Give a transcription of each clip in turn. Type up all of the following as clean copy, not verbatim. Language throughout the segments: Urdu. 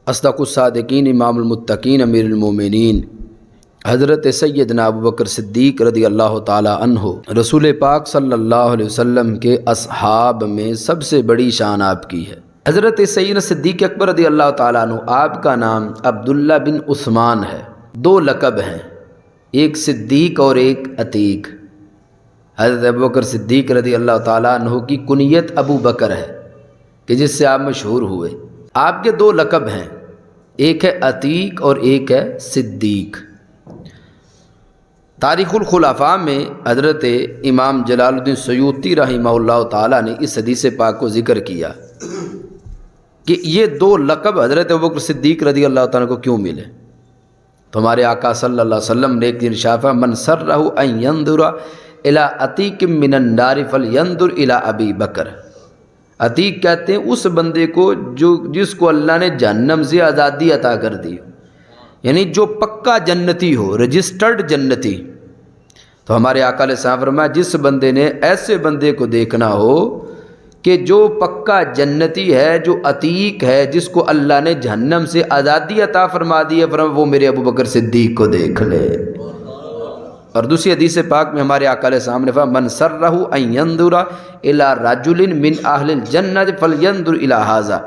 اصدق الصادقین امام المتقین امیر المومنین حضرت سیدنا ابوبکر صدیق رضی اللہ تعالی عنہ رسول پاک صلی اللہ علیہ وسلم کے اصحاب میں سب سے بڑی شان آپ کی ہے۔ حضرت سیدنا صدیق اکبر رضی اللہ تعالیٰ عنہ، آپ کا نام عبداللہ بن عثمان ہے۔ دو لقب ہیں، ایک صدیق اور ایک عتیق۔ حضرت ابوبکر صدیق رضی اللہ تعالیٰ عنہ کی کنیت ابو بکر ہے کہ جس سے آپ مشہور ہوئے۔ آپ کے دو لقب ہیں، ایک ہے عتیق اور ایک ہے صدیق۔ تاریخ الخلفاء میں حضرت امام جلال الدین سیوطی رحمہ اللہ تعالیٰ نے اس حدیث پاک کو ذکر کیا کہ یہ دو لقب حضرت ابوبکر صدیق رضی اللہ تعالیٰ کو کیوں ملے۔ تو ہمارے آقا صلی اللہ علیہ وسلم نے ایک دن ارشاد فرمایا، من سرہ ان ینظر الی عتیق من النار فلینظر الی ابی بکر۔ عتیق کہتے ہیں اس بندے کو جس کو اللہ نے جہنم سے آزادی عطا کر دی، یعنی جو پکا جنتی ہو، رجسٹرڈ جنتی۔ تو ہمارے آقا علیہ السلام فرمایا، جس بندے نے ایسے بندے کو دیکھنا ہو کہ جو پکا جنتی ہے، جو عتیق ہے، جس کو اللہ نے جہنم سے آزادی عطا فرما دی ہے، فرمایا وہ میرے ابوبکر صدیق کو دیکھ لے۔ اور دوسری حدیث پاک میں ہمارے آقا علیہ السلام نے فرمایا، من سرہ ان ینظر الی رجل من اہل الجنۃ فلینظر الی ھذا۔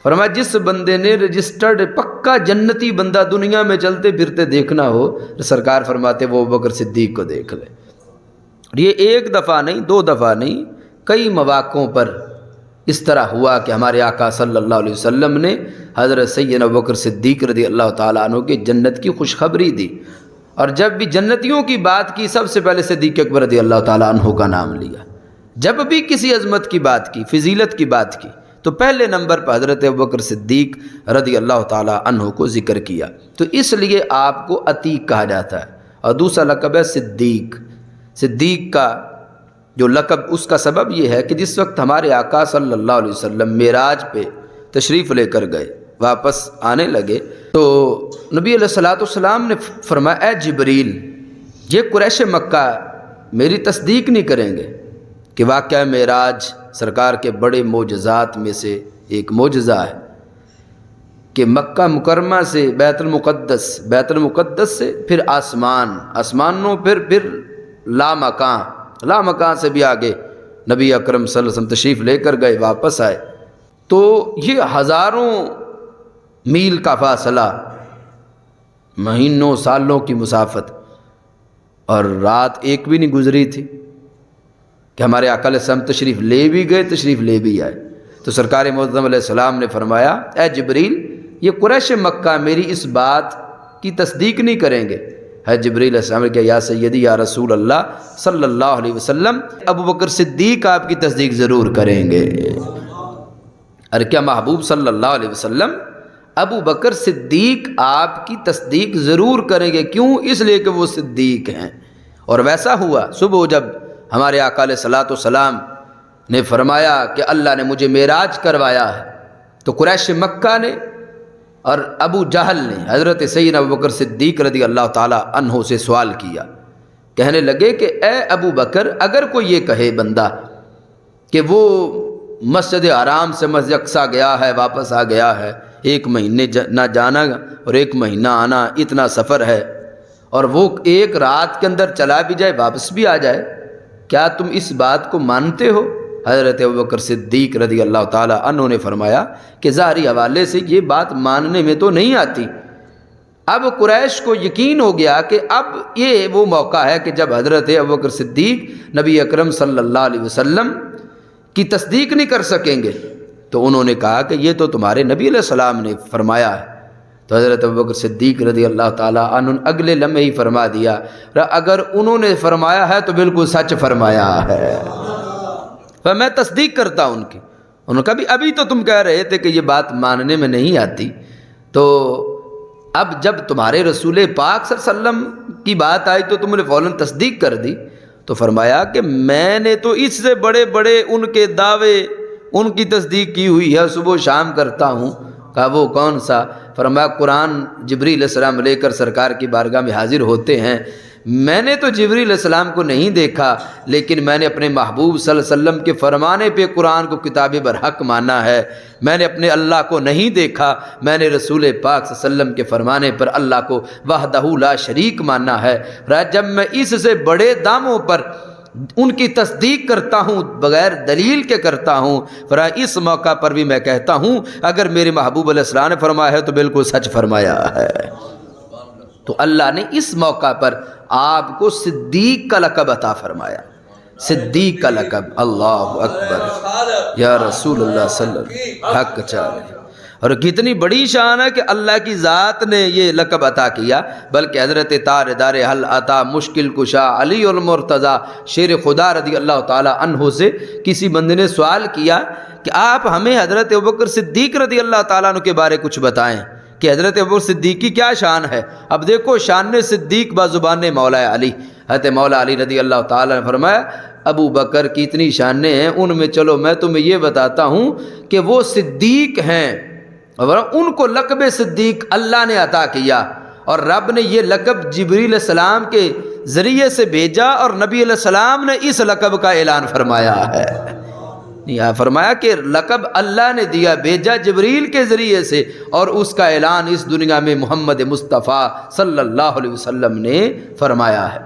فرمایا جس بندے نے رجسٹرڈ پکا جنتی بندہ دنیا میں چلتے پھرتے دیکھنا ہو، سرکار فرماتے وہ ابوبکر صدیق کو دیکھ لے۔ اور یہ ایک دفعہ نہیں، دو دفعہ نہیں، کئی مواقعوں پر اس طرح ہوا کہ ہمارے آقا صلی اللہ علیہ وسلم نے حضرت سیدنا ابوبکر صدیق رضی اللہ تعالیٰ عنہ کے جنت کی خوشخبری دی، اور جب بھی جنتیوں کی بات کی سب سے پہلے صدیق اکبر رضی اللہ تعالیٰ عنہ کا نام لیا۔ جب بھی کسی عظمت کی بات کی، فضیلت کی بات کی، تو پہلے نمبر پر حضرت ابوبکر صدیق رضی اللہ تعالیٰ عنہ کو ذکر کیا۔ تو اس لیے آپ کو عتیق کہا جاتا ہے، اور دوسرا لقب ہے صدیق۔ صدیق کا جو لقب، اس کا سبب یہ ہے کہ جس وقت ہمارے آقا صلی اللہ علیہ وسلم معراج پہ تشریف لے کر گئے، واپس آنے لگے، تو نبی علیہ الصلوۃ والسلام نے فرمایا، اے جبریل، یہ قریش مکہ میری تصدیق نہیں کریں گے کہ واقعہ معراج سرکار کے بڑے معجزات میں سے ایک معجزہ ہے کہ مکہ مکرمہ سے بیت المقدس، بیت المقدس سے پھر آسمانوں پھر لامکان سے بھی آگے نبی اکرم صلی اللہ علیہ وسلم تشریف لے کر گئے، واپس آئے۔ تو یہ ہزاروں میل کا فاصلہ، مہینوں سالوں کی مسافت، اور رات ایک بھی نہیں گزری تھی کہ ہمارے آقا علیہ السلام تشریف لے بھی گئے، تشریف لے بھی آئے۔ تو سرکار معظم علیہ السلام نے فرمایا، اے جبریل، یہ قریش مکہ میری اس بات کی تصدیق نہیں کریں گے۔ ہے جبریل علیہ السلام نے کہا، یا سیدی یا رسول اللہ صلی اللہ علیہ وسلم، ابوبکر صدیق آپ کی تصدیق ضرور کریں گے۔ اور کیا محبوب صلی اللہ علیہ وسلم ابو بکر صدیق آپ کی تصدیق ضرور کریں گے؟ کیوں؟ اس لیے کہ وہ صدیق ہیں۔ اور ویسا ہوا، صبح جب ہمارے آقا علیہ الصلوۃ والسلام نے فرمایا کہ اللہ نے مجھے معراج کروایا ہے، تو قریش مکہ نے اور ابو جہل نے حضرت سیدنا ابوبکر صدیق رضی اللہ تعالیٰ عنہ سے سوال کیا، کہنے لگے کہ اے ابو بکر، اگر کوئی یہ کہے بندہ کہ وہ مسجد حرام سے مسجد اقصیٰ گیا ہے، واپس آ گیا ہے، ایک مہینے نہ جانا اور ایک مہینہ آنا، اتنا سفر ہے، اور وہ ایک رات کے اندر چلا بھی جائے، واپس بھی آ جائے، کیا تم اس بات کو مانتے ہو؟ حضرت ابوبکر صدیق رضی اللہ تعالیٰ عنہ نے فرمایا کہ ظاہری حوالے سے یہ بات ماننے میں تو نہیں آتی۔ اب قریش کو یقین ہو گیا کہ اب یہ وہ موقع ہے کہ جب حضرت ابوبکر صدیق نبی اکرم صلی اللہ علیہ وسلم کی تصدیق نہیں کر سکیں گے، تو انہوں نے کہا کہ یہ تو تمہارے نبی علیہ السلام نے فرمایا ہے۔ تو حضرت ابوبکر صدیق رضی اللہ تعالیٰ عنہ اگلے لمحے ہی فرما دیا، اگر انہوں نے فرمایا ہے تو بالکل سچ فرمایا ہے، میں تصدیق کرتا ہوں ان کی۔ انہوں نے کہا ابھی تو تم کہہ رہے تھے کہ یہ بات ماننے میں نہیں آتی، تو اب جب تمہارے رسول پاک صلی اللہ علیہ وسلم کی بات آئی تو تم نے فوراً تصدیق کر دی۔ تو فرمایا کہ میں نے تو اس سے بڑے بڑے ان کے دعوے، ان کی تصدیق کی ہوئی ہے، صبح و شام کرتا ہوں۔ کہا وہ کون سا؟ فرمایا قرآن جبریل علیہ السلام لے کر سرکار کی بارگاہ میں حاضر ہوتے ہیں، میں نے تو جبریل علیہ السلام کو نہیں دیکھا، لیکن میں نے اپنے محبوب صلی اللہ علیہ وسلم کے فرمانے پہ قرآن کو کتاب برحق مانا ہے۔ میں نے اپنے اللہ کو نہیں دیکھا، میں نے رسول پاک صلی اللہ علیہ وسلم کے فرمانے پر اللہ کو وحدہ لا شریک مانا ہے۔ جب میں اس سے بڑے داموں پر ان کی تصدیق کرتا ہوں بغیر دلیل کے کرتا ہوں، اس موقع پر بھی میں کہتا ہوں اگر میرے محبوب علیہ السلام نے فرمایا ہے تو بالکل سچ فرمایا ہے۔ تو اللہ نے اس موقع پر آپ کو صدیق کا لقب عطا فرمایا، صدیق کا لقب۔ اللہ اکبر یا رسول اللہ صلی اللہ علیہ وسلم، حق چالے۔ اور کتنی بڑی شان ہے کہ اللہ کی ذات نے یہ لقب عطا کیا، بلکہ حضرت تاجدار حل عطا مشکل کشا علی المرتضیٰ شیر خدا رضی اللہ تعالی عنہ سے کسی بندے نے سوال کیا کہ آپ ہمیں حضرت ابوبکر صدیق رضی اللہ تعالیٰ عنہ کے بارے کچھ بتائیں کہ حضرت ابوبکر صدیق کی کیا شان ہے۔ اب دیکھو شان صدیق بازبان مولا علی، حضرت مولا علی رضی اللہ تعالیٰ نے فرمایا ابو بکر کی اتنی شانیں ہیں، ان میں چلو میں تمہیں یہ بتاتا ہوں کہ وہ صدیق ہیں، اور ان کو لقب صدیق اللہ نے عطا کیا، اور رب نے یہ لقب جبریل علیہ السلام کے ذریعے سے بھیجا، اور نبی علیہ السلام نے اس لقب کا اعلان فرمایا ہے۔ یہاں فرمایا کہ لقب اللہ نے دیا، بھیجا جبریل کے ذریعے سے، اور اس کا اعلان اس دنیا میں محمد مصطفیٰ صلی اللہ علیہ وسلم نے فرمایا ہے۔